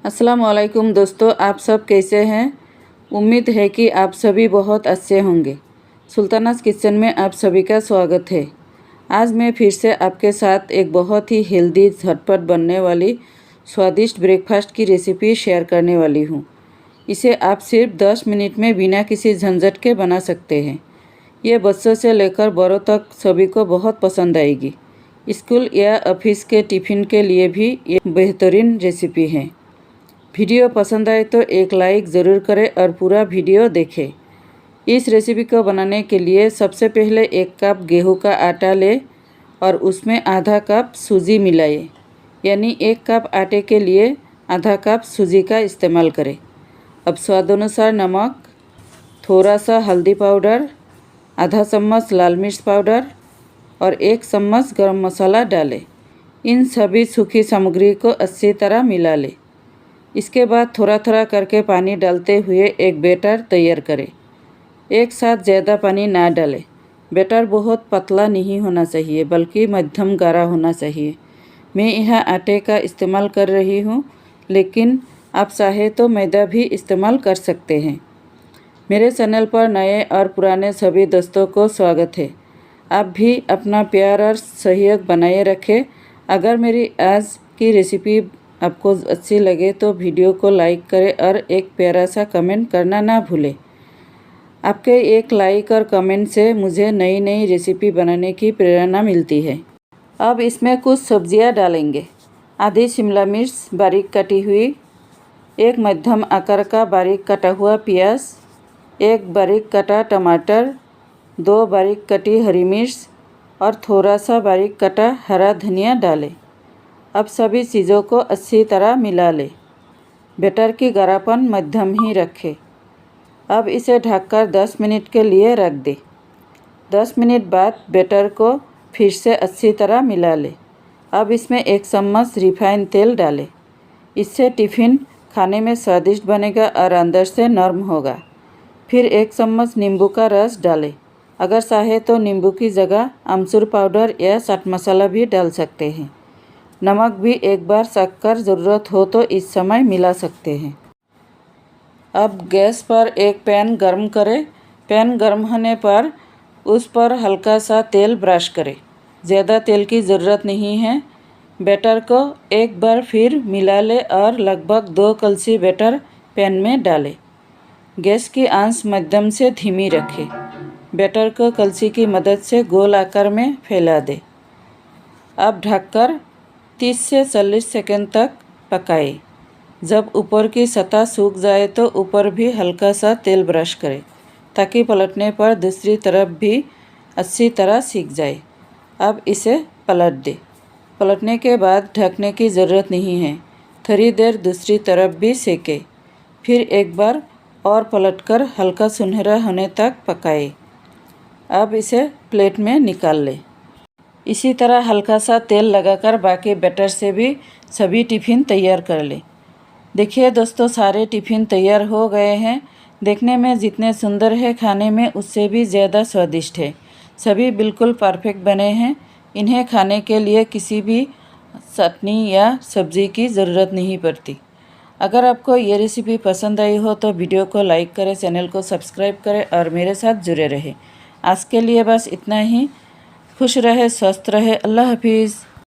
अस्सलाम वालेकुम दोस्तों, आप सब कैसे हैं। उम्मीद है कि आप सभी बहुत अच्छे होंगे। सुल्तानास किचन में आप सभी का स्वागत है। आज मैं फिर से आपके साथ एक बहुत ही हेल्दी झटपट बनने वाली स्वादिष्ट ब्रेकफास्ट की रेसिपी शेयर करने वाली हूँ। इसे आप सिर्फ 10 मिनट में बिना किसी झंझट के बना सकते हैं। ये बच्चों से लेकर बड़ों तक सभी को बहुत पसंद आएगी। स्कूल या ऑफिस के टिफ़िन के लिए भी ये बेहतरीन रेसिपी है। वीडियो पसंद आए तो एक लाइक ज़रूर करें और पूरा वीडियो देखें। इस रेसिपी को बनाने के लिए सबसे पहले 1 कप गेहूं का आटा लें और उसमें आधा कप सूजी मिलाएं। यानी 1 कप आटे के लिए आधा कप सूजी का इस्तेमाल करें। अब स्वादानुसार नमक, थोड़ा सा हल्दी पाउडर, आधा चम्मच लाल मिर्च पाउडर और 1 चम्मच गरम मसाला डालें। इन सभी सूखी सामग्री को अच्छी तरह मिला लें। इसके बाद थोड़ा थोड़ा करके पानी डालते हुए एक बैटर तैयार करें। एक साथ ज़्यादा पानी ना डालें। बैटर बहुत पतला नहीं होना चाहिए बल्कि मध्यम गाढ़ा होना चाहिए। मैं यहाँ आटे का इस्तेमाल कर रही हूँ, लेकिन आप चाहे तो मैदा भी इस्तेमाल कर सकते हैं। मेरे चैनल पर नए और पुराने सभी दोस्तों को स्वागत है। आप भी अपना प्यार और सहयोग बनाए रखें। अगर मेरी आज की रेसिपी आपको अच्छी लगे तो वीडियो को लाइक करें और एक प्यारा सा कमेंट करना ना भूलें। आपके एक लाइक और कमेंट से मुझे नई नई रेसिपी बनाने की प्रेरणा मिलती है। अब इसमें कुछ सब्जियां डालेंगे। आधी शिमला मिर्च बारीक कटी हुई, 1 मध्यम आकार का बारीक कटा हुआ प्याज, 1 बारीक कटा टमाटर, 2 बारीक कटी हरी मिर्च और थोड़ा सा बारीक कटा हरा धनिया डालें। अब सभी चीज़ों को अच्छी तरह मिला लें। बैटर की गाढ़ापन मध्यम ही रखें। अब इसे ढककर 10 मिनट के लिए रख दें। 10 मिनट बाद बैटर को फिर से अच्छी तरह मिला लें। अब इसमें 1 चम्मच रिफाइंड तेल डालें। इससे टिफ़िन खाने में स्वादिष्ट बनेगा और अंदर से नरम होगा। फिर 1 चम्मच नींबू का रस डालें। अगर चाहे तो नींबू की जगह अमचूर पाउडर या चाट मसाला भी डाल सकते हैं। नमक भी एक बार चख कर ज़रूरत हो तो इस समय मिला सकते हैं। अब गैस पर एक पैन गर्म करें। पैन गर्म होने पर उस पर हल्का सा तेल ब्रश करें। ज़्यादा तेल की ज़रूरत नहीं है। बैटर को एक बार फिर मिला लें और लगभग 2 कलसी बैटर पैन में डालें। गैस की आंच मध्यम से धीमी रखें। बैटर को कलसी की मदद से गोल आकार में फैला दें। अब ढककर 30 से 40 सेकंड तक पकाएं। जब ऊपर की सतह सूख जाए तो ऊपर भी हल्का सा तेल ब्रश करें ताकि पलटने पर दूसरी तरफ भी अच्छी तरह सीख जाए। अब इसे पलट दें। पलटने के बाद ढकने की ज़रूरत नहीं है। थोड़ी देर दूसरी तरफ भी सेकें। फिर एक बार और पलटकर हल्का सुनहरा होने तक पकाएं। अब इसे प्लेट में निकाल लें। इसी तरह हल्का सा तेल लगाकर बाकी बैटर से भी सभी टिफ़िन तैयार कर लें। देखिए दोस्तों, सारे टिफ़िन तैयार हो गए हैं। देखने में जितने सुंदर है, खाने में उससे भी ज़्यादा स्वादिष्ट है। सभी बिल्कुल परफेक्ट बने हैं। इन्हें खाने के लिए किसी भी चटनी या सब्ज़ी की ज़रूरत नहीं पड़ती। अगर आपको ये रेसिपी पसंद आई हो तो वीडियो को लाइक करें, चैनल को सब्सक्राइब करें और मेरे साथ जुड़े रहें। आज के लिए बस इतना ही। खुश रहे, स्वस्थ रहे। अल्लाह हाफिज़।